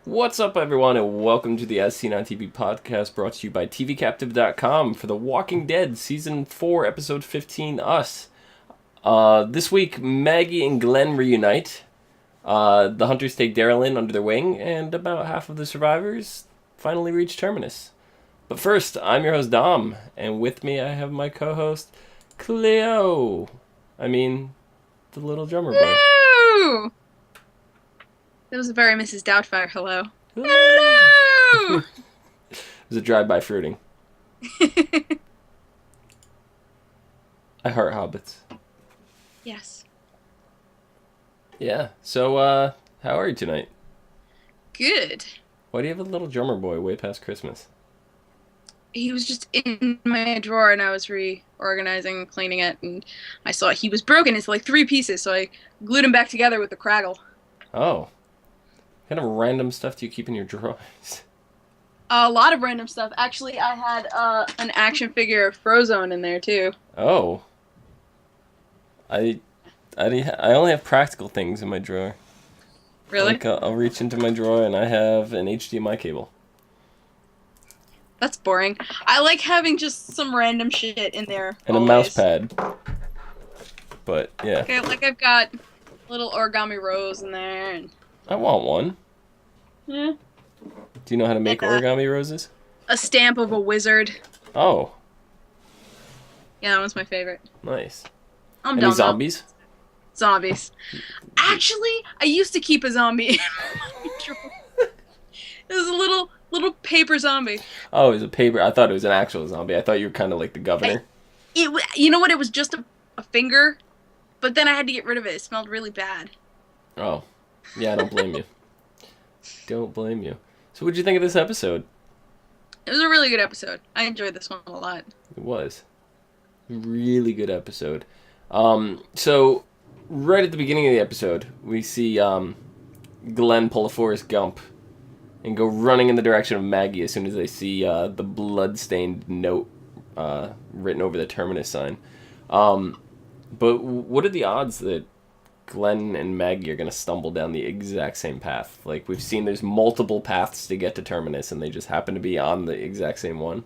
What's up, everyone, and welcome to the As Seen on TV podcast brought to you by TVCaptive.com for The Walking Dead Season 4, Episode 15, Us. This week, Maggie and Glenn reunite. The hunters take Daryl in under their wing, and about half of the survivors finally reach Terminus. But first, I'm your host, Dom, and with me I have my co-host, Clio. I mean, the little drummer boy. Woo! That was a very Mrs. Doubtfire hello. Hello! It was a drive-by fruiting. I heart hobbits. Yes. Yeah, so, how are you tonight? Good. Why do you have a little drummer boy way past Christmas? He was just in my drawer and I was reorganizing, cleaning it, and I saw he was broken into like 3 pieces, so I glued him back together with the craggle. Oh. What kind of random stuff do you keep in your drawers? A lot of random stuff. Actually, I had an action figure of Frozone in there too. Oh. I only have practical things in my drawer. Really? Like, I'll reach into my drawer and I have an HDMI cable. That's boring. I like having just some random shit in there. And always. a mouse pad. But, yeah. Okay, like I've got little origami rose in there. And I want one. yeah. Do you know how to make And, origami roses? a stamp of a wizard. Oh, Yeah, that was my favorite. nice. I'm Any done. zombies? Zombies. Actually, I used to keep a zombie in my drawer. It was a little paper zombie. Oh, it was a paper. I thought it was an actual zombie. I thought you were kind of like the governor. You know what? It was just a finger, but then I had to get rid of it. It smelled really bad. Oh. Yeah, I don't blame you. Don't blame you. So what'd you think of this episode? It was a really good episode. I enjoyed this one a lot. It was. Really good episode. So, right at the beginning of the episode, we see Glenn pull a Forrest Gump and go running in the direction of Maggie as soon as they see the blood-stained note written over the Terminus sign. But what are the odds that Glenn and Maggie are going to stumble down the exact same path? Like, we've seen there's multiple paths to get to Terminus, and they just happen to be on the exact same one.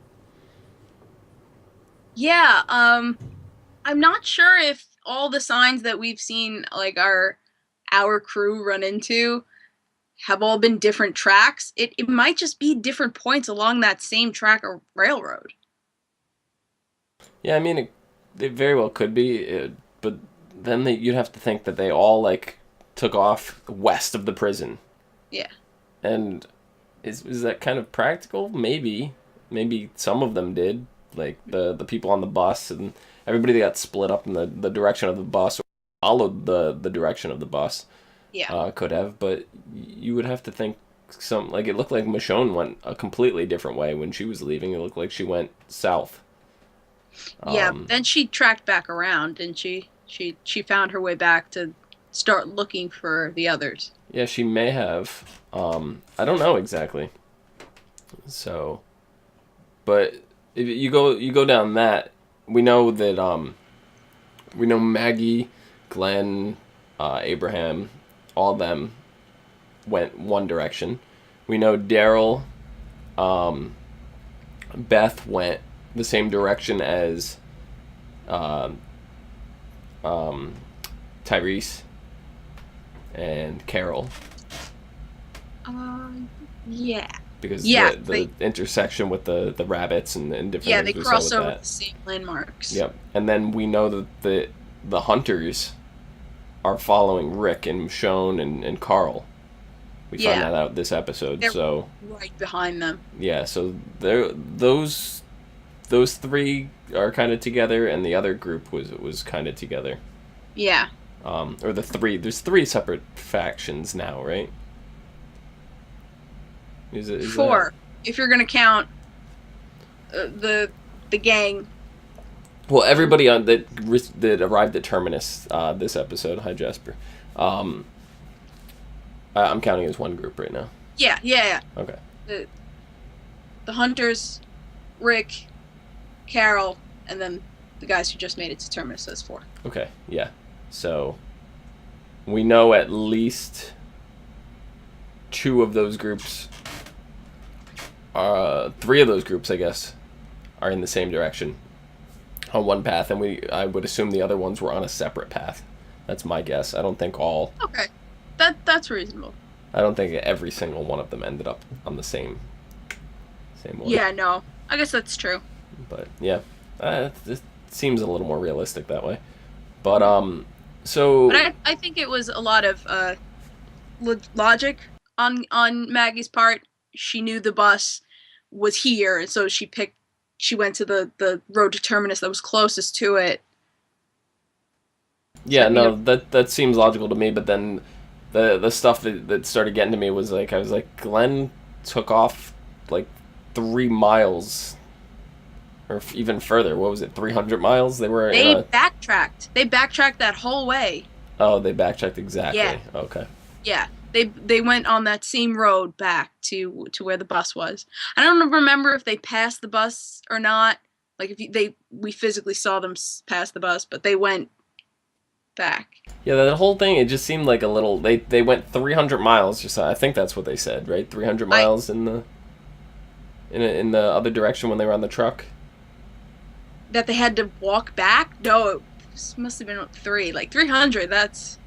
Yeah, I'm not sure if all the signs that we've seen, like our crew run into, have all been different tracks. It might just be different points along that same track or railroad. Yeah, I mean, it very well could be, but then you'd have to think that they all, like, took off west of the prison. Yeah. And is that kind of practical? Maybe. Maybe some of them did. Like, the people on the bus and everybody that got split up in the direction of the bus or followed the direction of the bus. Yeah. Could have, but you would have to think like, it looked like Michonne went a completely different way when she was leaving. It looked like she went south. Yeah, then she tracked back around, and she found her way back to start looking for the others. Yeah, she may have. I don't know exactly. So, but if you go down that, we know that we know Maggie, Glenn, Abraham, all of them went one direction. We know Daryl, Beth went the same direction as Tyrese and Carol. Yeah. Because Yeah, the intersection with the rabbits and different Yeah, things they we saw cross with over that. the same landmarks. Yep. And then we know that the hunters are following Rick and Michonne and Carl. We find Yeah. that out this episode. They're so right behind them. yeah, so those 3 are kind of together, and the other group was kind of together. Yeah. Or there's 3 separate factions now, right? Is 4, if you're gonna count the gang. Well, everybody on that arrived at Terminus this episode. Hi, Jasper. I'm counting as one group right now. Yeah. Okay. The hunters, Rick, Carol, and then the guys who just made it to Terminus as 4. Okay, yeah. So we know at least two of those groups, three of those groups, I guess, are in the same direction on one path, and I would assume the other ones were on a separate path. That's my guess. I don't think all. Okay, that's reasonable. I don't think every single one of them ended up on the same one. Yeah, no, I guess that's true. But yeah, it seems a little more realistic that way. But so. But I think it was a lot of logic on Maggie's part. She knew the bus was here, and so she went to the road to Terminus that was closest to it. Yeah, no, that seems logical to me, but then the stuff that started getting to me was like, I was like, Glenn took off like 3 miles, or even further. What was it, 300 miles? They backtracked. They backtracked that whole way. Oh, they backtracked exactly. Yeah. Okay. Yeah, they went on that same road back to where the bus was. I don't remember if they passed the bus or not. Like we physically saw them pass the bus, but they went back. Yeah, that whole thing, it just seemed like a little. They went 300 miles or so. I think that's what they said, right? 300 miles in the other direction when they were on the truck. That they had to walk back? No, it must have been 300. That's.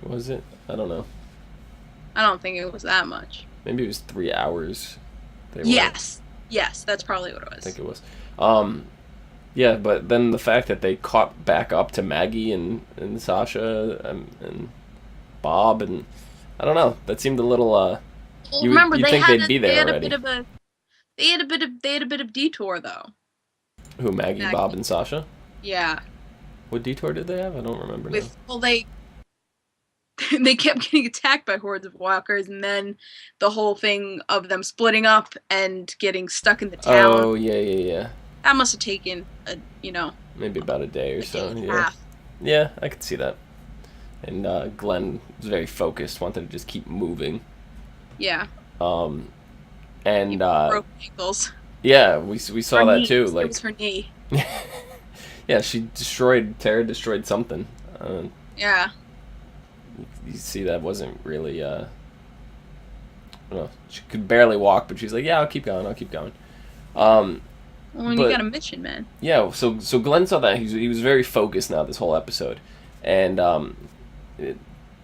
Was it? I don't know. I don't think it was that much. Maybe it was 3 hours. Yes, that's probably what it was. I think it was. Yeah, but then the fact that they caught back up to Maggie and Sasha and Bob, and I don't know, that seemed a little. Well, remember, you'd think they'd be there already. They had a bit of detour though. Who, Maggie, Bob, and Sasha? Yeah. What detour did they have? I don't remember now. Well, they kept getting attacked by hordes of walkers, and then the whole thing of them splitting up and getting stuck in the town. Oh, yeah. That must have taken maybe about a day or so. Day yeah. Yeah, I could see that. And Glenn was very focused, wanted to just keep moving. Yeah. And broke ankles. Yeah, we saw her that knee. too. It Like was her knee. Yeah, Tara destroyed something. Yeah. You see, that wasn't really. I don't know, she could barely walk, but she's like, "Yeah, I'll keep going. Well, you got a mission, man. Yeah, so Glenn saw that he was very focused now this whole episode, and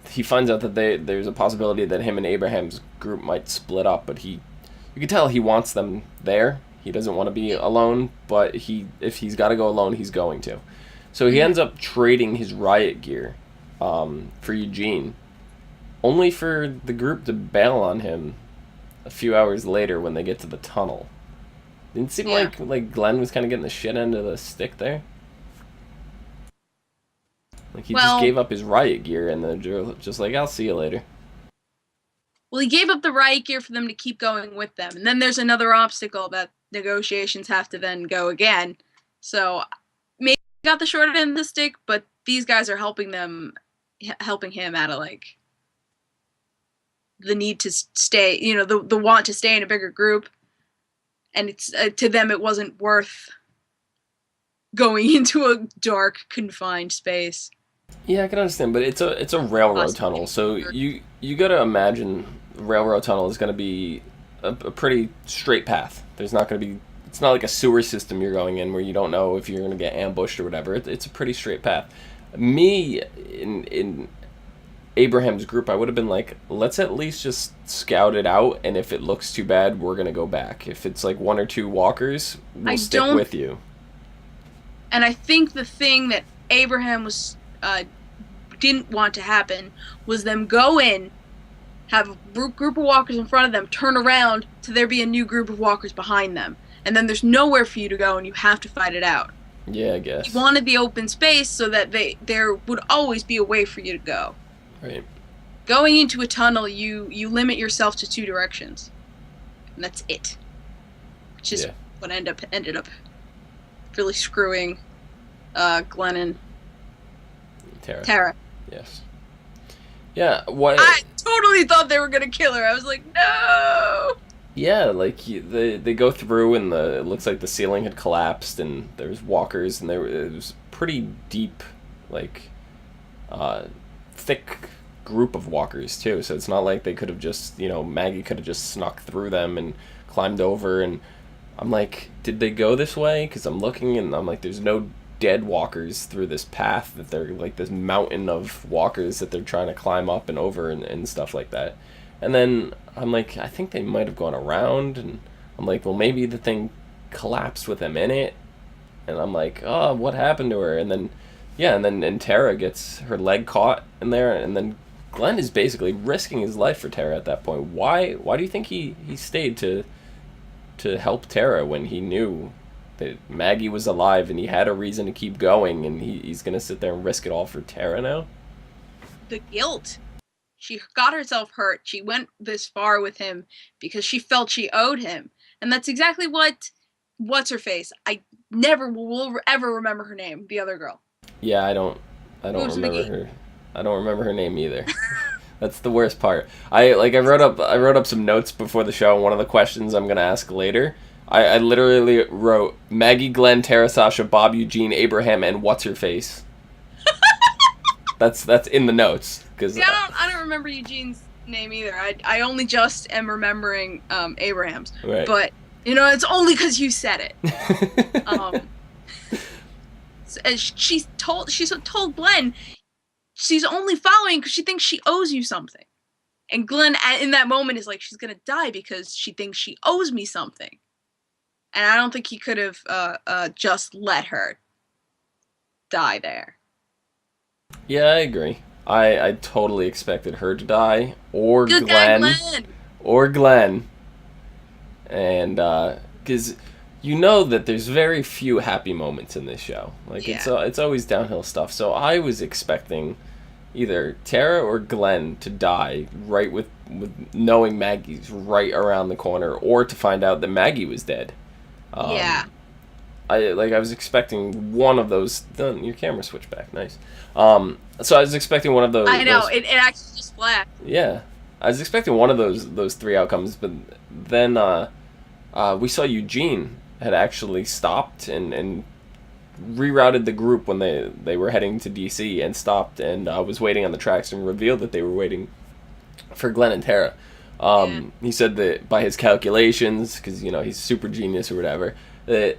he finds out that there's a possibility that him and Abraham's group might split up, but you can tell he wants them there. He doesn't want to be alone, but if he's got to go alone, he's going to. So he ends up trading his riot gear for Eugene, only for the group to bail on him a few hours later when they get to the tunnel. Didn't it seem like Glenn was kind of getting the shit end of the stick there? Like he just gave up his riot gear and then just like, I'll see you later. Well, he gave up the riot gear for them to keep going with them. And then there's another obstacle that negotiations have to then go again. So maybe he got the short end of the stick, but these guys are helping him out of like the need to stay, the want to stay in a bigger group. And it's to them, it wasn't worth going into a dark, confined space. Yeah, I can understand, but it's a railroad tunnel, so you got to imagine the railroad tunnel is going to be a pretty straight path. There's not going to be. It's not like a sewer system you're going in where you don't know if you're going to get ambushed or whatever. It's a pretty straight path. Me in Abraham's group, I would have been like, let's at least just scout it out, and if it looks too bad, we're gonna go back. If it's like 1 or 2 walkers, we'll stick with you. And I think the thing that Abraham was didn't want to happen was them go in, have a group of walkers in front of them, turn around to there be a new group of walkers behind them, and then there's nowhere for you to go, and you have to fight it out. Yeah, I guess. He wanted the open space so that there would always be a way for you to go. Right. Going into a tunnel, you limit yourself to 2 directions, and that's it. Which is what ended up really screwing Glenn and Tara. Yes. Yeah. What? I totally thought they were gonna kill her. I was like, no. Yeah, like they go through, and it looks like the ceiling had collapsed, and there's walkers, and it was pretty deep, like thick group of walkers too, so it's not like they could have just, Maggie could have just snuck through them and climbed over. And I'm like, did they go this way? Because I'm looking and I'm like, there's no dead walkers through this path, that they're like this mountain of walkers that they're trying to climb up and over and stuff like that. And then I'm like, I think they might have gone around, and I'm like, well, maybe the thing collapsed with them in it. And I'm like, oh, what happened to her? And then, yeah, and Tara gets her leg caught in there, and then Glenn is basically risking his life for Tara at that point. Why do you think he stayed to help Tara when he knew that Maggie was alive and he had a reason to keep going, and he's going to sit there and risk it all for Tara now? The guilt. She got herself hurt. She went this far with him because she felt she owed him. And that's exactly what's her face. I never will ever remember her name, the other girl. Yeah, I don't remember her. I don't remember her name either. That's the worst part. I wrote up some notes before the show, and one of the questions I'm going to ask later, I literally wrote Maggie, Glenn, Tara, Sasha, Bob, Eugene, Abraham, and what's her face. That's in the notes. See, I don't remember Eugene's name either. I only just am remembering Abraham's. Right. But it's only because you said it. She's told Glenn she's only following because she thinks she owes you something. And Glenn, in that moment, is like, she's gonna die because she thinks she owes me something. And I don't think he could have just let her die there. Yeah, I agree. I totally expected her to die, or Good Glenn, guy, Glenn. or Glenn, and because that there's very few happy moments in this show. Like, yeah. It's always downhill stuff. So I was expecting either Tara or Glenn to die right with knowing Maggie's right around the corner, or to find out that Maggie was dead. Yeah. I was expecting one of those. Your camera switched back, nice. So I was expecting one of those. I know, it actually just flashed. Yeah, I was expecting one of those three outcomes, but then we saw Eugene had actually stopped and rerouted the group when they were heading to DC, and stopped and was waiting on the tracks, and revealed that they were waiting for Glenn and Tara. He said that by his calculations, because he's super genius or whatever, that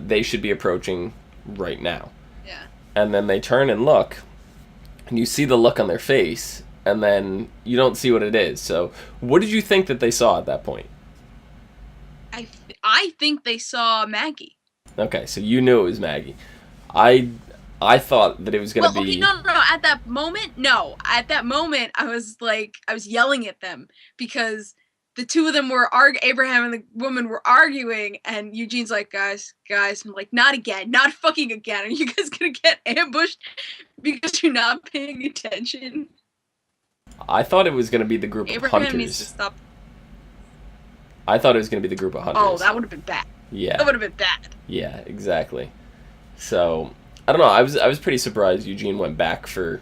they should be approaching right now. Yeah. And then they turn and look, and you see the look on their face, and then you don't see what it is. So what did you think that they saw at that point? I think they saw Maggie. Okay, so you knew it was Maggie. I thought that it was going to be... No. At that moment, no. At that moment, I was yelling at them because the two of them were Abraham and the woman were arguing, and Eugene's like, guys. I'm like, not again. Not fucking again. Are you guys going to get ambushed because you're not paying attention? I thought it was going to be the group of hunters. Abraham needs to stop. I thought it was going to be the group of hunters. Oh, that would have been bad. Yeah. That would have been bad. Yeah, exactly. So, I don't know. I was pretty surprised Eugene went back for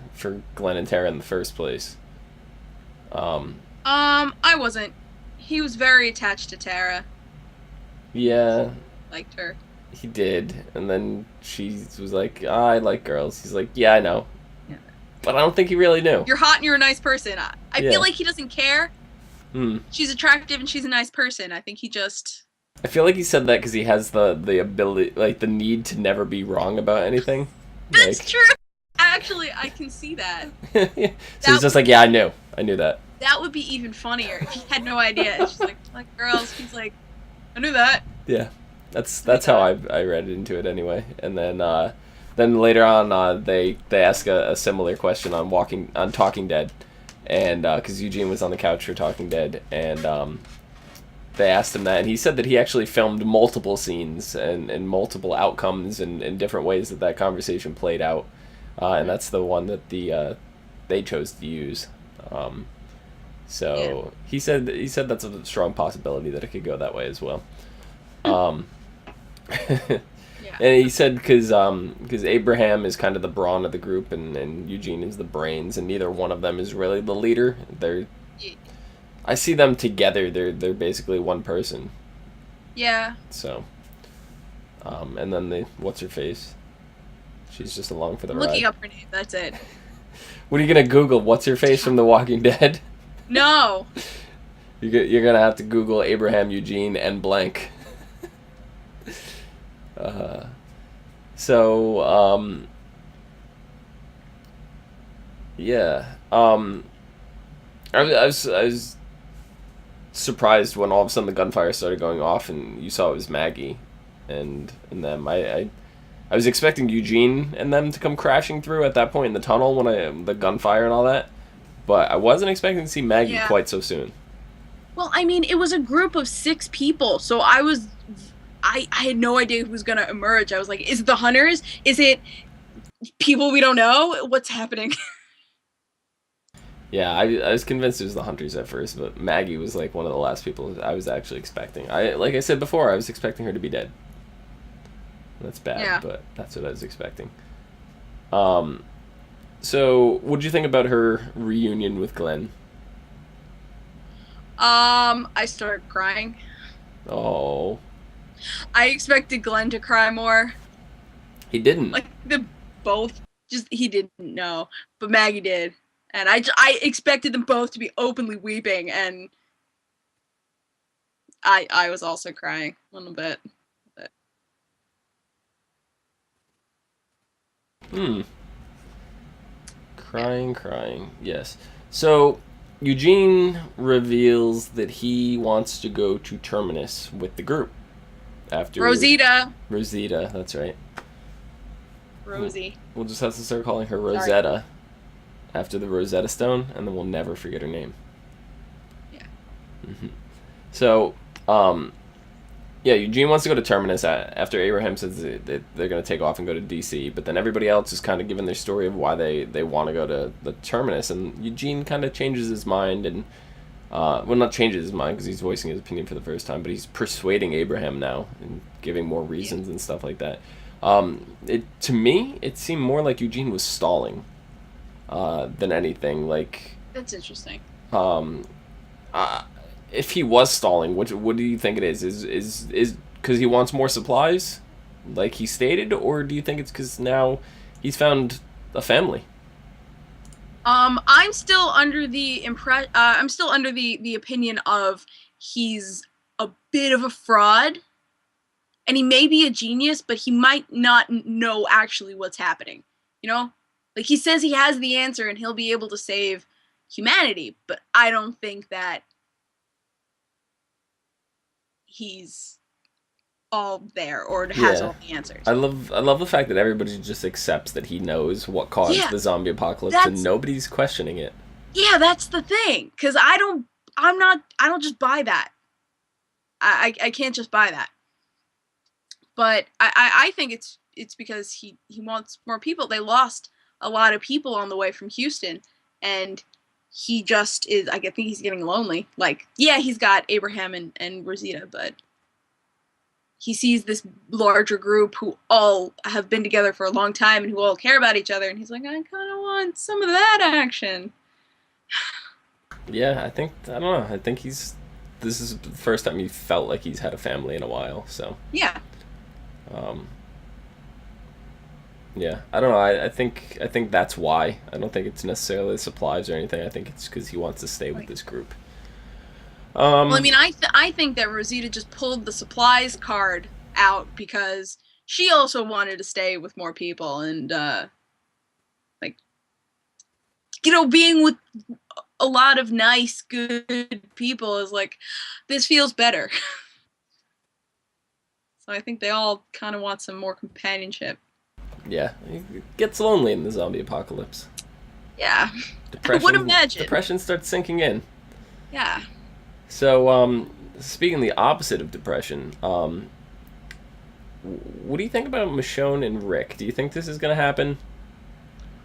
Glenn and Tara in the first place. I wasn't. He was very attached to Tara. Yeah. Liked her. He did. And then she was like, I like girls. He's like, yeah, I know. Yeah. But I don't think he really knew. You're hot and you're a nice person. I feel like he doesn't care. She's attractive and she's a nice person. I think he just... I feel like he said that because he has the ability, like, the need to never be wrong about anything. That's true. Actually, I can see that. So he's just like, yeah, I knew that. That would be even funnier if he had no idea. And she's like girls. He's like, I knew that. Yeah, that's how I read into it anyway. And then later on, they ask a similar question on Talking Dead, and because Eugene was on the couch for Talking Dead, and they asked him that, and he said that he actually filmed multiple scenes and multiple outcomes and different ways that conversation played out, and that's the one that they chose to use. So yeah. he said that's a strong possibility that it could go that way as well. Yeah. And he said because Abraham is kind of the brawn of the group, and Eugene is the brains, and neither one of them is really the leader. I see them together. They're basically one person. Yeah. So, and then what's her face? She's just along for the ride. Looking up her name. That's it. What are you gonna Google? What's her face from The Walking Dead? No. You're gonna have to Google Abraham, Eugene, and blank. So, yeah. I was surprised when all of a sudden the gunfire started going off and you saw it was Maggie and them. I was expecting Eugene and them to come crashing through at that point in the tunnel when the gunfire and all that, but I wasn't expecting to see Maggie quite so soon. Well, I mean, it was a group of 6 people, so I had no idea who was gonna emerge. I was like, is it the hunters? Is it people we don't know? What's happening? Yeah, I was convinced it was the hunters at first, but Maggie was like one of the last people I was actually expecting. Like I said before, I was expecting her to be dead. That's bad, but that's what I was expecting. So what'd you think about her reunion with Glenn? I started crying. Oh. I expected Glenn to cry more. He didn't. Like, he didn't know, but Maggie did. And I expected them both to be openly weeping, and I was also crying a little bit. Crying. Yes. So Eugene reveals that he wants to go to Terminus with the group after Rosita, that's right. Rosie. We'll just have to start calling her Rosetta after the Rosetta Stone, and then we'll never forget her name. Yeah. So, yeah, Eugene wants to go to Terminus after Abraham says that they're going to take off and go to DC, but then everybody else is kind of giving their story of why they want to go to the Terminus, and Eugene kind of changes his mind and, well, not changes his mind because he's voicing his opinion for the first time, but he's persuading Abraham now and giving more reasons and stuff like that. To me, it seemed more like Eugene was stalling than anything. Like, that's interesting. If he was stalling, what do you think it is? Is because he wants more supplies, like he stated, or do you think it's because now he's found a family? I'm still under the opinion of he's a bit of a fraud, and he may be a genius, but he might not know actually what's happening. You know, like he says he has the answer and he'll be able to save humanity, but I don't think that he's all there or has all the answers. I love the fact that everybody just accepts that he knows what caused the zombie apocalypse and nobody's questioning it. Yeah, that's the thing, because I don't just buy that. I can't just buy that. But I think it's because he wants more people. They lost a lot of people on the way from Houston, and he just is, I think he's getting lonely. Like, yeah, he's got Abraham and Rosita, but he sees this larger group who all have been together for a long time and who all care about each other, and he's like, I kind of want some of that action. Yeah, I don't know. I think this is the first time he felt like he's had a family in a while, so. Yeah. Yeah, I don't know. I think that's why. I don't think it's necessarily the supplies or anything. I think it's because he wants to stay with this group. Well, I mean, I think that Rosita just pulled the supplies card out because she also wanted to stay with more people, and like, you know, being with a lot of nice, good people is like, this feels better. So I think they all kind of want some more companionship. Yeah, it gets lonely in the zombie apocalypse. Yeah, I would imagine. Depression starts sinking in. Yeah. So, speaking the opposite of depression, what do you think about Michonne and Rick? Do you think this is going to happen?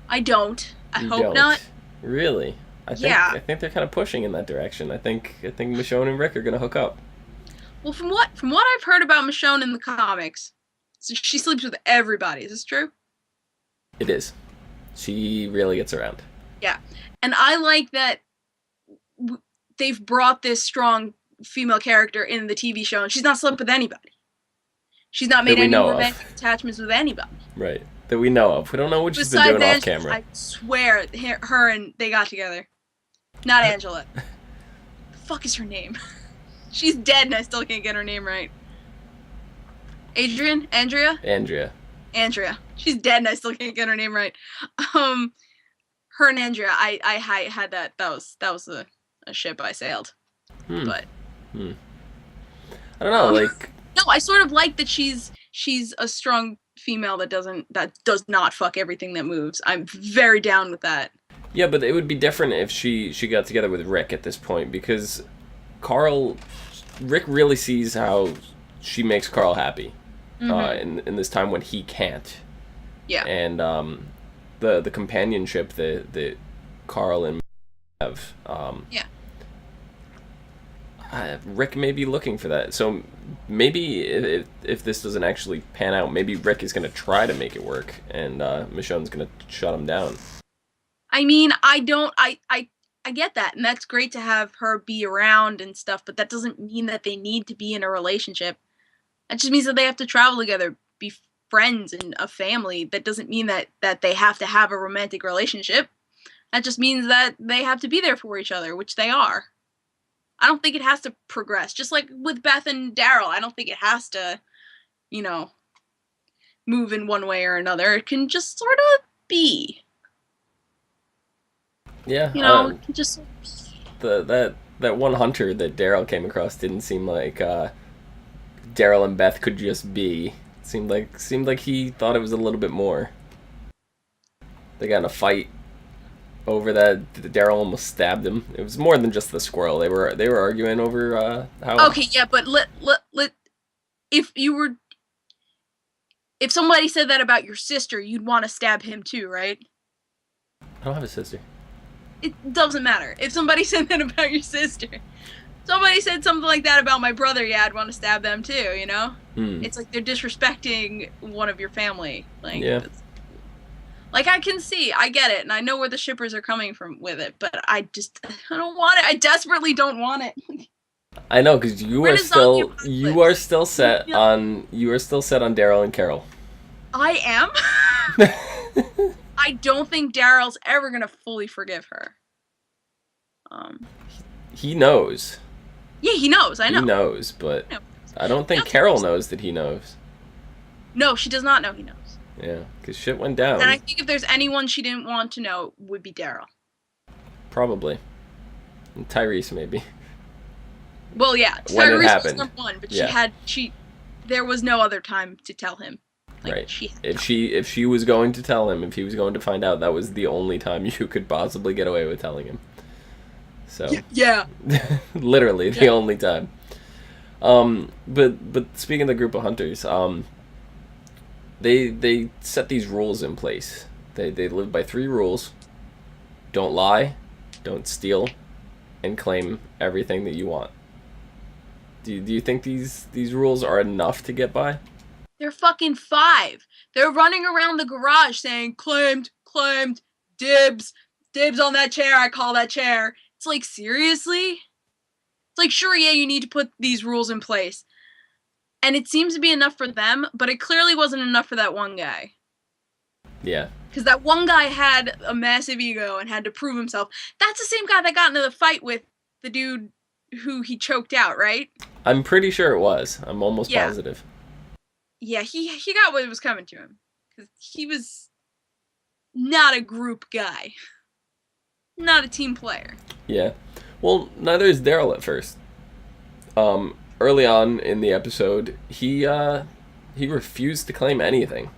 I don't. I hope not. Really? I think they're kind of pushing in that direction. I think Michonne and Rick are going to hook up. Well, from what I've heard about Michonne in the comics, so she sleeps with everybody. Is this true? It is. She really gets around. Yeah. And I like that they've brought this strong female character in the TV show, and she's not slept with anybody. She's not made any romantic attachments with anybody. Right. that we know of. We don't know what she's been Besides doing off Angela, camera. I swear, her and they got together. Not Angela. The fuck is her name? She's dead and I still can't get her name right. Adrian? Andrea? Andrea. She's dead and I still can't get her name right. Her and Andrea, I had that was a ship I sailed. But I don't know, like no, I sort of like that she's a strong female that does not fuck everything that moves. I'm very down with that. Yeah, but it would be different if she got together with Rick at this point, because Rick really sees how she makes Carl happy in this time when he can't. Yeah. And the companionship that Carl and have. Rick may be looking for that. So maybe if this doesn't actually pan out, maybe Rick is going to try to make it work, and Michonne's going to shut him down. I mean, I get that, and that's great to have her be around and stuff, but that doesn't mean that they need to be in a relationship. That just means that they have to travel together, be friends and a family. That doesn't mean that they have to have a romantic relationship. That just means that they have to be there for each other, which they are. I don't think it has to progress. Just like with Beth and Daryl, I don't think it has to, move in one way or another. It can just sort of be. Yeah. Just that one hunter that Daryl came across didn't seem like Daryl and Beth could just be. It seemed like he thought it was a little bit more. They got in a fight over that. Daryl almost stabbed him. It was more than just the squirrel. They were arguing over how. Okay, yeah, but if somebody said that about your sister, you'd want to stab him too, right? I don't have a sister. It doesn't matter. If somebody said that about your sister, somebody said something like that about my brother, yeah, I'd want to stab them too, It's like they're disrespecting one of your family. Like, yeah. Like, I can see, I get it, and I know where the shippers are coming from with it, but I don't want it. I desperately don't want it. I know, because you are still set on Daryl and Carol. I am. I don't think Daryl's ever gonna fully forgive her. He knows. Yeah, he knows. I know. He knows, but I don't think Carol knows that he knows. No, she does not know he knows. Yeah, because shit went down. And I think if there's anyone she didn't want to know, it would be Daryl. Probably. And Tyrese, maybe. Well, yeah, when it Tyrese happened. was number one, but there was no other time to tell him. Like, right. If she was going to tell him, if he was going to find out, that was the only time you could possibly get away with telling him. So. Yeah. Literally, the only time. But speaking of the group of hunters, they set these rules in place. They live by 3 rules: don't lie, don't steal, and claim everything that you want. Do you think these rules are enough to get by? They're fucking 5. They're running around the garage saying claimed, dibs on that chair. I call that chair. It's like, seriously? It's like, sure, yeah, you need to put these rules in place. And it seems to be enough for them, but it clearly wasn't enough for that one guy. Yeah. Because that one guy had a massive ego and had to prove himself. That's the same guy that got into the fight with the dude who he choked out, right? I'm pretty sure it was. I'm almost positive. Yeah, he got what was coming to him. Because he was not a group guy. Not a team player. Yeah. Well, neither is Daryl at first. Early on in the episode, he refused to claim anything.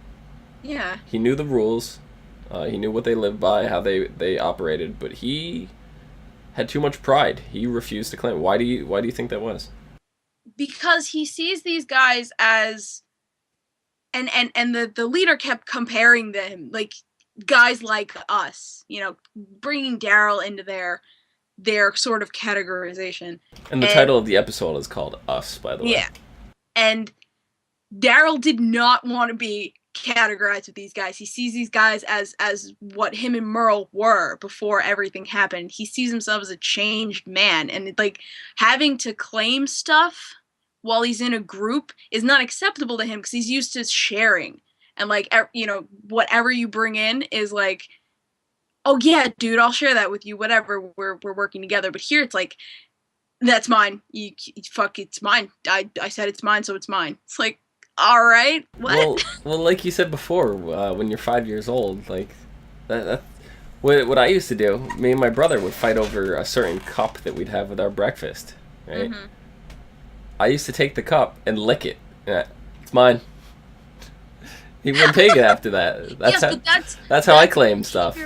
Yeah. He knew the rules. He knew what they lived by, how they operated, but he had too much pride. He refused to claim. Why do you think that was? Because he sees these guys as and the leader kept comparing them, like, guys like us, bringing Daryl into their sort of categorization. And the title of the episode is called Us, by the way. Yeah. And Daryl did not want to be categorized with these guys. He sees these guys as what him and Merle were before everything happened. He sees himself as a changed man, and like having to claim stuff while he's in a group is not acceptable to him because he's used to sharing. and like whatever you bring in is like, oh yeah, dude, I'll share that with you. Whatever, we're working together. But here it's like, that's mine. You fuck, it's mine. I said it's mine, so it's mine. It's like, all right, what? Well, like you said before, when you're 5 years old, like that what I used to do. Me and my brother would fight over a certain cup that we'd have with our breakfast. Right. Mm-hmm. I used to take the cup and lick it. Yeah, it's mine. He wouldn't take it after that. That's how I claim stuff.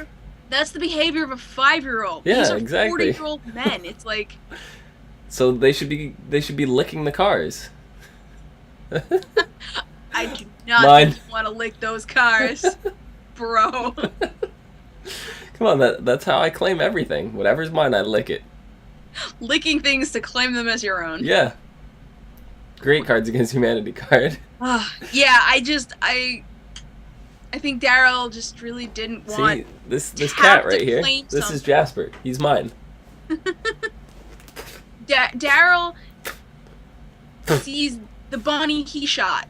That's the behavior of a 5-year-old. Yeah, These are exactly. 40-year-old men. It's like, so they should be licking the cars. I do not want to lick those cars, bro. Come on, that's how I claim everything. Whatever's mine, I lick it. Licking things to claim them as your own. Yeah. Great Cards Against Humanity card. Yeah, I think Daryl just really didn't want. See, this cat right here. This is Jasper. He's mine. Daryl sees the bunny he shot.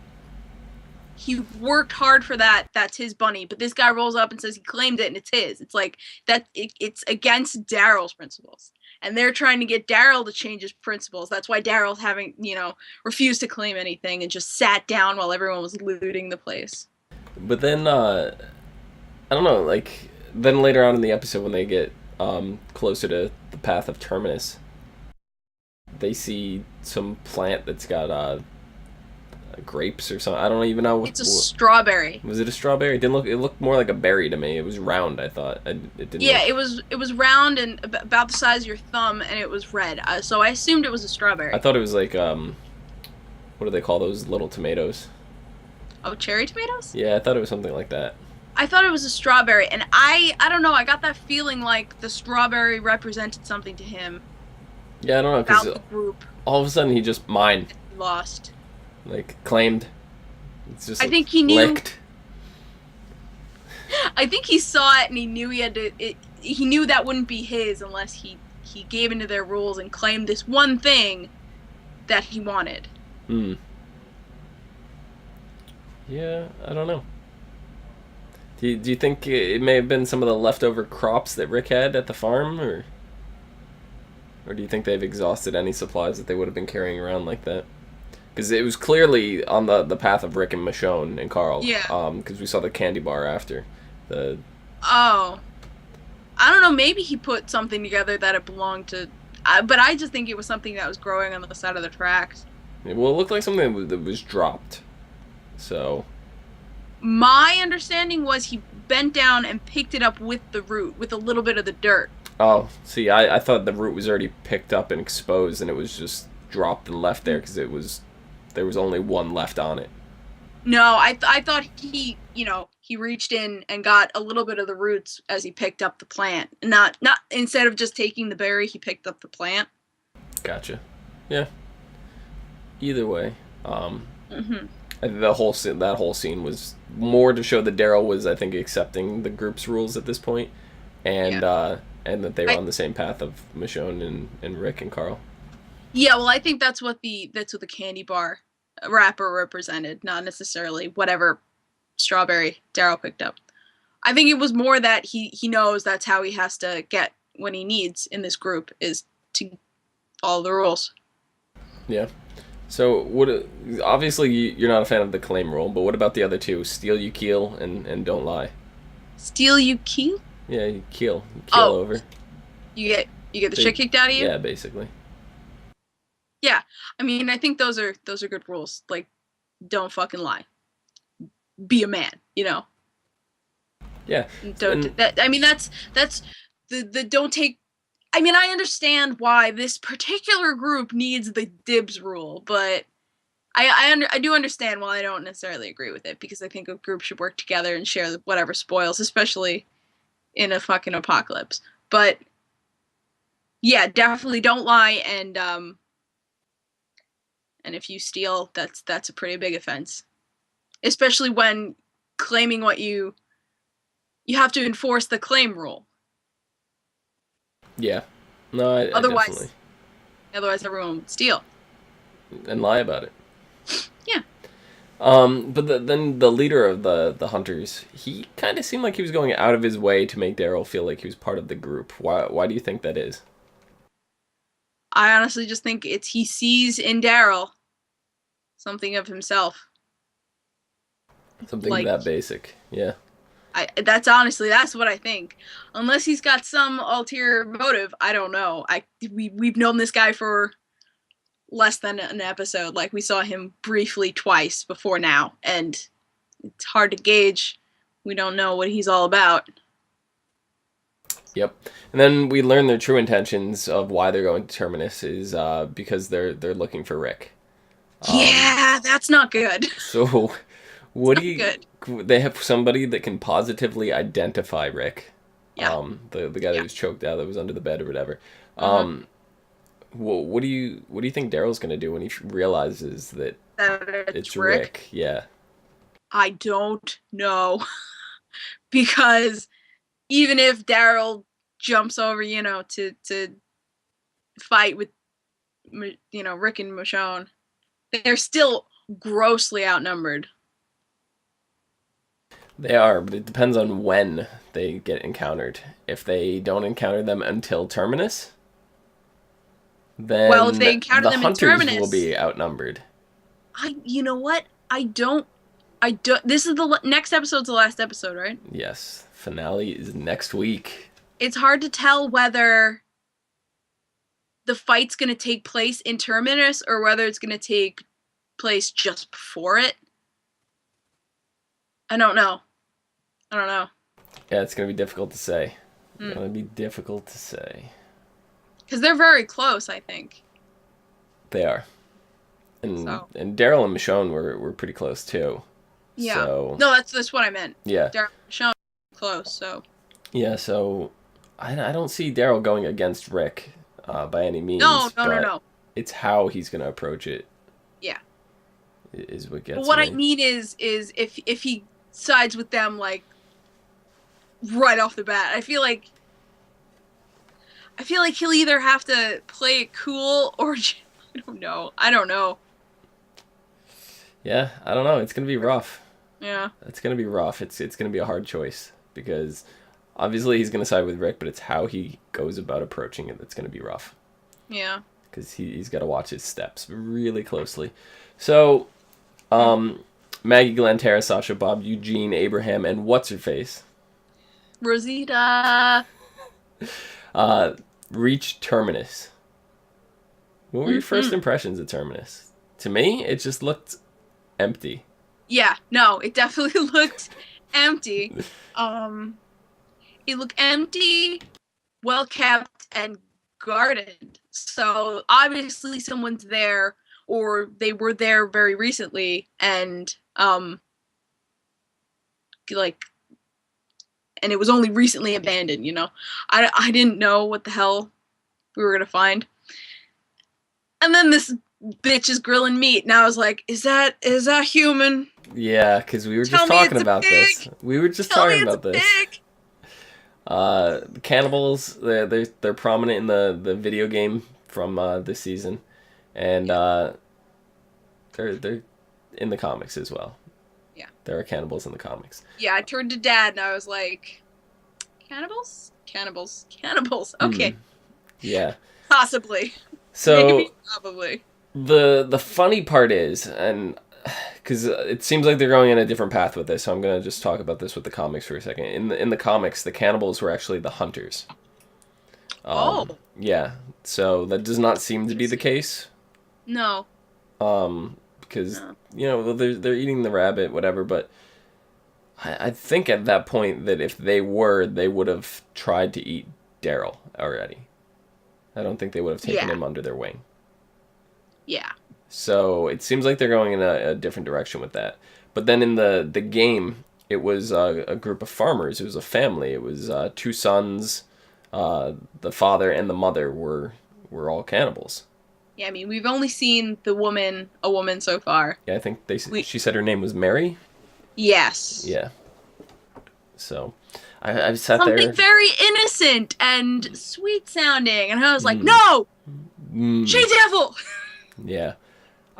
He worked hard for that. That's his bunny. But this guy rolls up and says he claimed it and it's his. It's like that. It's against Daryl's principles. And they're trying to get Daryl to change his principles. That's why Daryl's having, refused to claim anything and just sat down while everyone was looting the place. But then, I don't know, like, then later on in the episode when they get closer to the path of Terminus, they see some plant that's got grapes or something. I don't even know. It's a strawberry. Was it a strawberry? It looked more like a berry to me. It was round, I thought. It didn't. Yeah, it was round and about the size of your thumb, and it was red. So I assumed it was a strawberry. I thought it was like what do they call those little tomatoes? Oh, cherry tomatoes? Yeah, I thought it was something like that. I thought it was a strawberry, and I don't know. I got that feeling like the strawberry represented something to him. Yeah, I don't know, because about the group. All of a sudden he just mine. Lost. Like, claimed. It's just, I think he knew. Licked. I think he saw it and he knew he had to. He knew that wouldn't be his unless he gave into their rules and claimed this one thing that he wanted. Hmm. Yeah, I don't know. Do you think it may have been some of the leftover crops that Rick had at the farm, or do you think they've exhausted any supplies that they would have been carrying around like that? Because it was clearly on the path of Rick and Michonne and Carl. Yeah. Because we saw the candy bar after. Oh. I don't know, maybe he put something together that it belonged to. But I just think it was something that was growing on the side of the tracks. Well, it looked like something that was dropped. So. My understanding was he bent down and picked it up with the root, with a little bit of the dirt. Oh, see, I thought the root was already picked up and exposed, and it was just dropped and left there because there was only one left on it. No, I thought he reached in and got a little bit of the roots as he picked up the plant. Not instead of just taking the berry, he picked up the plant. Gotcha. Yeah. Either way, Mm-hmm. that whole scene was more to show that Daryl was, I think, accepting the group's rules at this point, and that they were on the same path of Michonne and Rick and Carl. Yeah, well, I think that's what the candy bar wrapper represented, not necessarily whatever strawberry Daryl picked up. I think it was more that he knows that's how he has to get what he needs in this group, is to follow the rules. Yeah. So, obviously you're not a fan of the claim rule, but what about the other two? Steal, you kill, and don't lie. Steal, you kill? Yeah, you kill. You kill over. You get the shit kicked out of you? Yeah, basically. Yeah, I mean, I think those are good rules. Like, don't fucking lie. Be a man, Yeah. That's the don't take. I mean, I understand why this particular group needs the dibs rule, but I do understand why I don't necessarily agree with it, because I think a group should work together and share whatever spoils, especially in a fucking apocalypse. But yeah, definitely don't lie, and if you steal, that's a pretty big offense, especially when claiming what you have to enforce the claim rule. Yeah. No, I definitely. Otherwise everyone would steal. And lie about it. Yeah. Then the leader of the hunters, he kind of seemed like he was going out of his way to make Daryl feel like he was part of the group. Why do you think that is? I honestly just think he sees in Daryl something of himself. Something Like, that basic, yeah. that's what I think. Unless he's got some ulterior motive, I don't know. We've known this guy for less than an episode. Like, we saw him briefly twice before now, and it's hard to gauge. We don't know what he's all about. Yep. And then we learn their true intentions of why they're going to Terminus is because they're looking for Rick. Yeah, that's not good. So, what do you? Good. They have somebody that can positively identify Rick. Yeah. The guy that was choked out, that was under the bed or whatever. Mm-hmm. What do you think Daryl's gonna do when he realizes that it's Rick? Yeah. I don't know. Because even if Daryl jumps over, to fight with, Rick and Michonne, they're still grossly outnumbered. They are, but it depends on when they get encountered. If they don't encounter them until Terminus, then if they encounter the them hunters in Terminus, will be outnumbered. You know what? I don't. This is next episode's the last episode, right? Yes, finale is next week. It's hard to tell whether the fight's going to take place in Terminus or whether it's going to take place just before it. I don't know. Yeah, it's going to be difficult to say. It's going to be difficult to say. Because they're very close, I think. They are. And Daryl and Michonne were pretty close, too. Yeah. So, no, that's what I meant. Yeah. Daryl and Michonne were close, so. Yeah, so I don't see Daryl going against Rick by any means. No. It's how he's going to approach it. Yeah. Is what gets But what me. I mean is if he sides with them, like, right off the bat, I feel like he'll either have to play it cool or I don't know. Yeah, I don't know. It's going to be rough. Yeah. It's going to be rough. It's going to be a hard choice because obviously he's going to side with Rick, but it's how he goes about approaching it that's going to be rough. Yeah. Because he's got to watch his steps really closely. So, Maggie, Glenn, Tara, Sasha, Bob, Eugene, Abraham, and what's-her-face? Rosita. Reach Terminus. What were your first impressions of Terminus? To me, it just looked empty. Yeah, no, it definitely looked empty. It looked empty, well kept, and guarded. So obviously someone's there, or they were there very recently, and and it was only recently abandoned. I didn't know what the hell we were gonna find. And then this bitch is grilling meat, and I was like, "Is that human?" Yeah, because we were just talking about this. We were just talking about this. The cannibals, they're prominent in the video game from this season, and they're in the comics as well. Yeah, there are cannibals in the comics. Yeah, I turned to Dad and I was like, "Cannibals? Okay." Yeah. Possibly. So maybe, probably. The funny part is, and because it seems like they're going in a different path with this, so I'm gonna just talk about this with the comics for a second. In the comics, the cannibals were actually the hunters. Yeah. So that does not seem to be the case. No. Because they're eating the rabbit, whatever. But I think at that point that if they would have tried to eat Daryl already. I don't think they would have taken him under their wing. Yeah. So it seems like they're going in a different direction with that. But then in the game, it was a group of farmers. It was a family. It was two sons. The father and the mother were all cannibals. Yeah, I mean, we've only seen a woman so far. Yeah, I think she said her name was Mary. Yes. Yeah. So I sat there. Something very innocent and sweet sounding, and I was like, no! She devil! Yeah.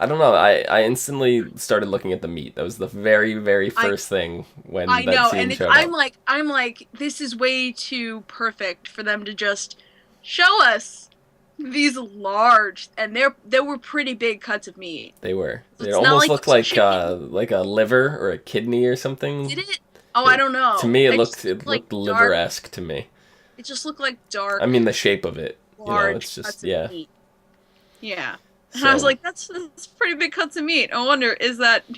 I don't know. I instantly started looking at the meat. That was the very, very first thing when I that know, scene and showed I'm up. like, this is way too perfect for them to just show us these large, and they were pretty big cuts of meat. They were. So It it's not almost like looked it's chicken. like a liver or a kidney or something. Did it? Oh, I It, don't to know. me, It just it looked like looked dark. liver-esque to me. It just looked like I dark, mean, the shape of it. You know, large it's just cuts of yeah. meat. Yeah. And I was So like, that's pretty big cuts of meat. I wonder,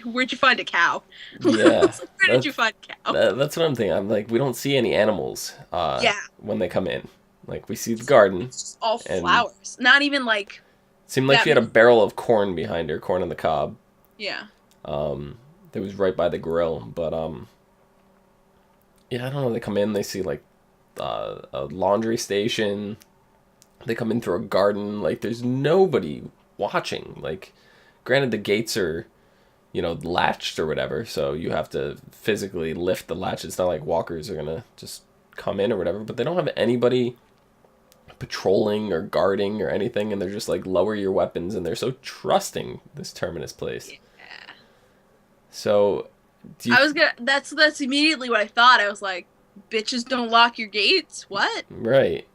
where'd you find a cow? yeah, Like, where did you that's find a cow? that's what I'm thinking. I'm like, we don't see any animals Yeah. when they come in. Like we see the garden, It's just all and flowers. Not even like it seemed like that she had a many. barrel of corn behind her, corn on the cob. Yeah. That was right by the grill. But yeah, I don't know. They come in, they see like a laundry station. They come in through a garden. Like there's nobody watching. Like, granted, the gates are, you know, latched or whatever, so you have to physically lift the latch. It's not like walkers are gonna just come in or whatever. But they don't have anybody patrolling or guarding or anything, and they're just like lower your weapons, and they're so trusting, this Terminus place. Yeah. So do you That's immediately what I thought. I was like, bitches don't lock your gates? What? right.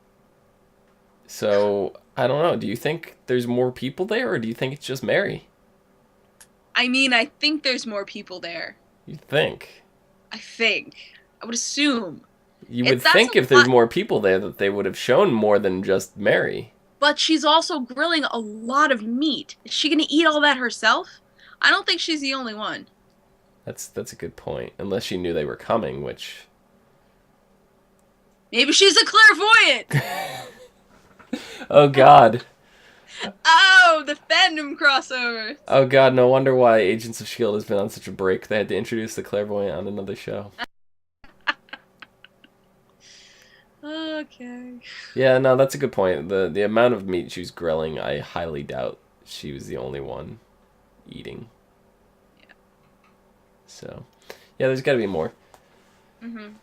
So I don't know. Do you think there's more people there, or do you think it's just Mary? I mean, I think there's more people there. You think? I think. I would assume. You would That's think a if there's lot, more people there that they would have shown more than just Mary. but she's also grilling a lot of meat. Is she gonna eat all that herself? I don't think she's the only one. That's a good point. Unless she knew they were coming, which Maybe she's a clairvoyant. oh god. Oh, the fandom crossover. Oh god, no wonder why Agents of Shield has been on such a break. They had to introduce the clairvoyant on another show. Okay. Yeah, no, that's a good point. The amount of meat she was grilling, I highly doubt she was the only one eating. Yeah. So, yeah, there's got to be more. Mhm.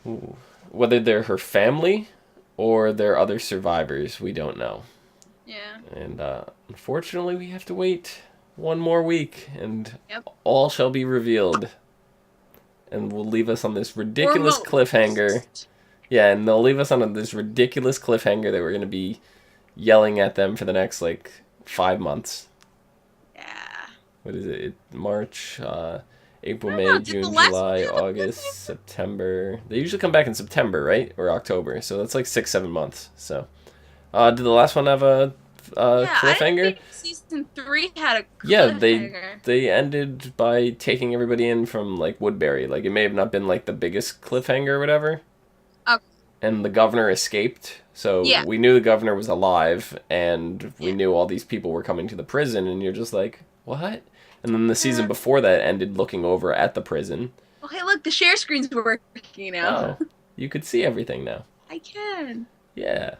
Ooh. Whether they're her family or they're other survivors, we don't know. Yeah. And unfortunately, we have to wait one more week, and Yep. all shall be revealed. And will leave us on this ridiculous Or cliffhanger. Yeah, and they'll leave us on this ridiculous cliffhanger that we're going to be yelling at them for the next, like, 5 months. Yeah. What is it? March, April, I don't May, know, did the June, last July, one have a August, cliffhanger? September. They usually come back in September, right? Or October. So that's like 6, 7 months. So, did the last one have a Yeah, I didn't cliffhanger? think season 3 had a Yeah, cliffhanger. they ended by taking everybody in from like Woodbury. Like it may have not been like the biggest cliffhanger or whatever. Okay. And the governor escaped. So Yeah. we knew the governor was alive, and we Yeah. knew all these people were coming to the prison, and you're just like, what? And then the season before that ended looking over at the prison. Oh, hey, look, the share screen's working now. Oh, you could see everything now. I can. Yeah.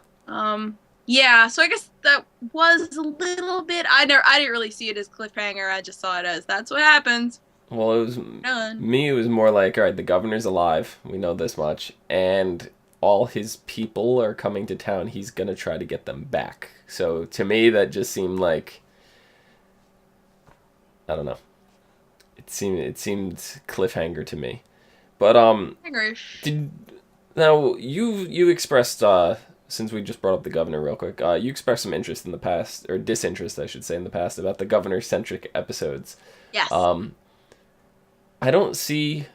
Yeah, so I guess that was a little bit. I didn't really see it as cliffhanger. I just saw it as that's what happens. Well, it was Done. me. It was more like, all right, the governor's alive. We know this much, and all his people are coming to town. He's gonna try to get them back. So to me, that just seemed like, I don't know. It seemed cliffhanger to me. But did now you expressed since we just brought up the governor real quick, you expressed some interest in the past, or disinterest I should say, in the past about the governor centric episodes. Yes. I don't see,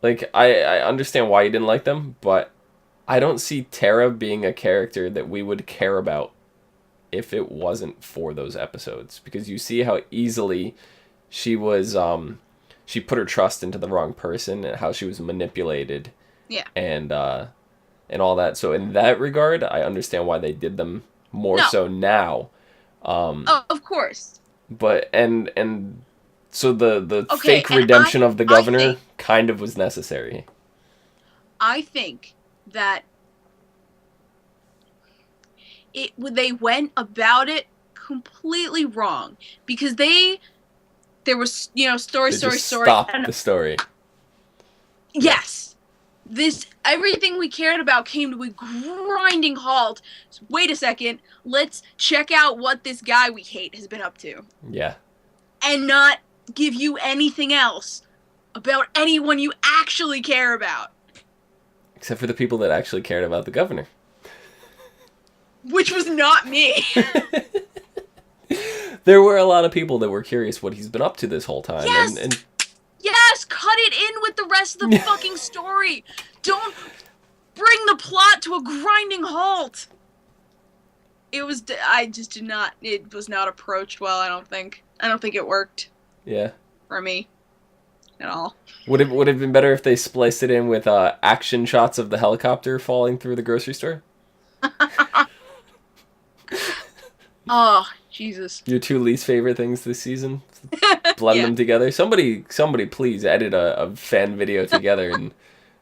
like, I understand why you didn't like them, but I don't see Tara being a character that we would care about if it wasn't for those episodes, because you see how easily she was she put her trust into the wrong person and how she was manipulated. Yeah. And all that. So in that regard, I understand why they did them more so now. Oh, of course. But and so the Okay, fake and redemption of the governor think- kind of was necessary. I think that they went about it completely wrong because there was story. They just stopped and the story. yes, everything we cared about came to a grinding halt. So wait a second, let's check out what this guy we hate has been up to. Yeah. And not give you anything else about anyone you actually care about. Except for the people that actually cared about the governor. Which was not me. There were a lot of people that were curious what he's been up to this whole time. Yes! And Yes! Cut it in with the rest of the fucking story! Don't bring the plot to a grinding halt! I just did not, it was not approached well, I don't think. I don't think it worked. Yeah. For me. At all. Would it have been better if they spliced it in with action shots of the helicopter falling through the grocery store? Oh, Jesus. Your two least favorite things this season? Blend them together? Somebody please edit a fan video together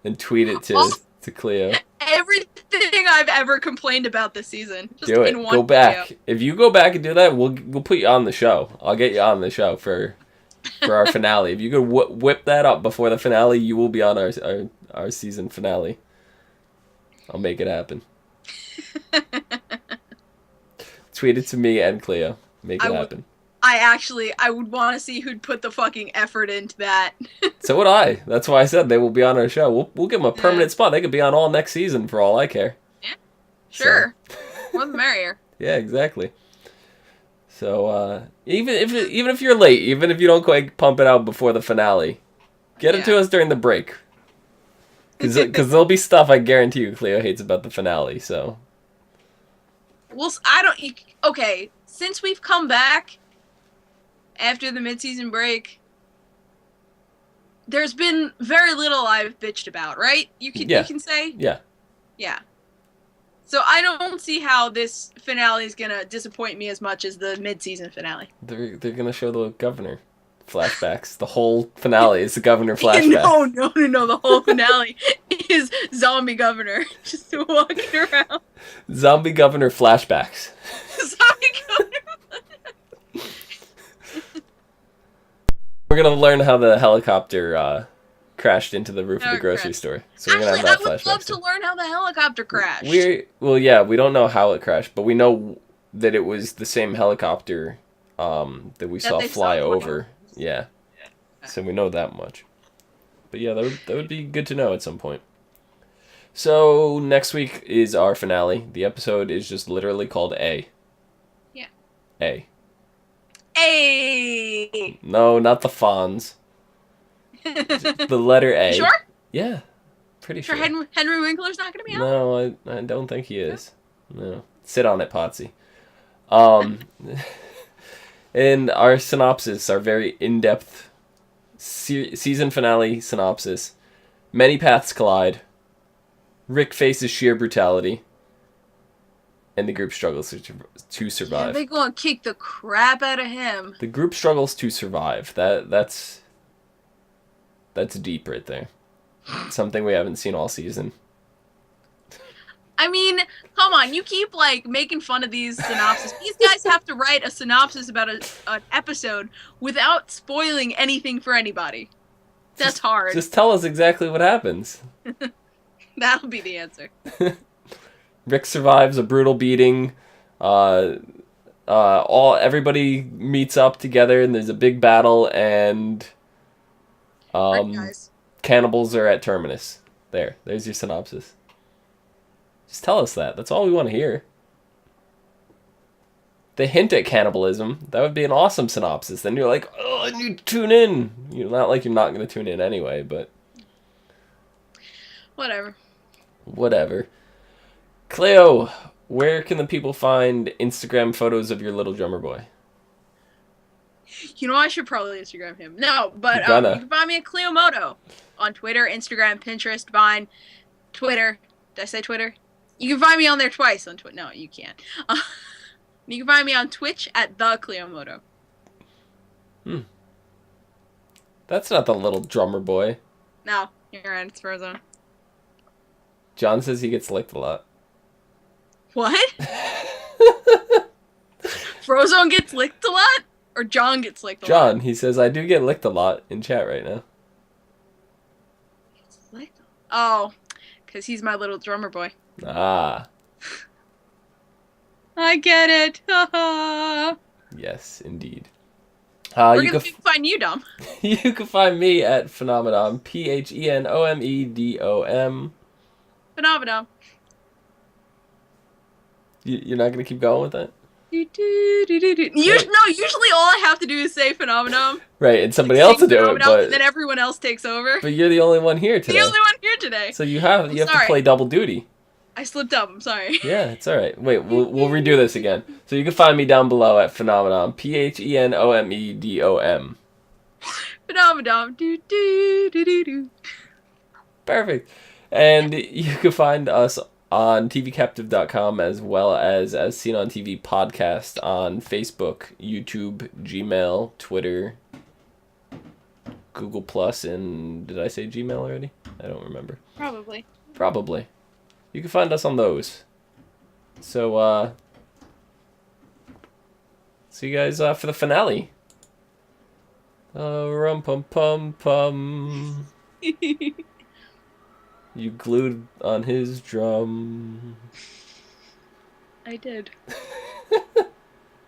and tweet it to Clio. Everything I've ever complained about this season. Just do it. In one go back. video. If you go back and do that, we'll put you on the show. I'll get you on the show for our finale. If you could whip that up before the finale, you will be on our season finale. I'll make it happen. Tweet it to me and Clio. Make it happen. I would want to see who'd put the fucking effort into that. So would I. That's why I said they will be on our show. We'll give them a permanent spot. They could be on all next season for all I care. Yeah. Sure. So. More the merrier. Yeah, exactly. So even if you're late, even if you don't quite pump it out before the finale, get it to us during the break. Because there'll be stuff I guarantee you Clio hates about the finale. So. Well, okay, since we've come back after the mid-season break, there's been very little I've bitched about, right? You can say? Yeah. Yeah. So I don't see how this finale is going to disappoint me as much as the mid-season finale. They're going to show the governor flashbacks. The whole finale is the governor flashback. No. The whole finale is zombie governor just walking around. Zombie governor flashbacks. Zombie governor. We're going to learn how the helicopter crashed into the roof of the grocery store. So we're going to have that flashback. I would love to learn how the helicopter crashed. We don't know how it crashed, but we know that it was the same helicopter that we saw fly over. Yeah. So we know that much. But yeah, that would be good to know at some point. So next week is our finale. The episode is just literally called A. Yeah. A. A. No, not the Fonz. The letter A. You sure? Yeah. Pretty sure. Henry Winkler's not going to be on? No, I don't think he is. No. Sit on it, Potsy. And our synopsis, our very in-depth season finale synopsis. Many paths collide. Rick faces sheer brutality. And the group struggles to survive. Yeah, they're going to kick the crap out of him. The group struggles to survive. That's deep right there. Something we haven't seen all season. I mean, come on, you keep, making fun of these synopses. These guys have to write a synopsis about an episode without spoiling anything for anybody. That's hard. Just tell us exactly what happens. That'll be the answer. Rick survives a brutal beating. Everybody meets up together, and there's a big battle, and cannibals are at Terminus. There's your synopsis. Just tell us that. That's all we want to hear. They hint at cannibalism. That would be an awesome synopsis. Then you're like, oh, I need to tune in. You're not going to tune in anyway, but... Whatever. Clio, where can the people find Instagram photos of your little drummer boy? You know, I should probably Instagram him. No, but you can find me at Clio Moto on Twitter, Instagram, Pinterest, Vine, Twitter. Did I say Twitter? You can find me on there twice on Twitter. No, you can't. You can find me on Twitch at the Clio Moto. That's not the little drummer boy. No, you're right. It's Frozone. John says he gets licked a lot. What? Frozone gets licked a lot? Or John gets licked a lot? John, he says, I do get licked a lot in chat right now. Oh, because he's my little drummer boy. Ah, I get it. We're yes, indeed. gonna find you, Dom. You can find me at Phenomenon, Phenomedom. Phenomenon. You're not gonna keep going with that, No, usually all I have to do is say phenomenon. right? And somebody Like, else sing will do it, phenomenon, and then everyone else takes over. but you're the only one here The today, only one here today. so you have to sorry. play double duty. I slipped up. I'm sorry. Yeah, it's all right. Wait, we'll redo this again. So you can find me down below at Phenomenon, Phenomedom. Phenomenon. Perfect. And you can find us on tvcaptive.com as well as Seen on TV podcast on Facebook, YouTube, Gmail, Twitter, Google Plus, and did I say Gmail already? I don't remember. Probably. You can find us on those. So, see you guys for the finale. Rum pum pum pum. You glued on his drum. I did.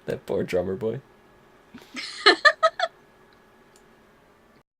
That poor drummer boy.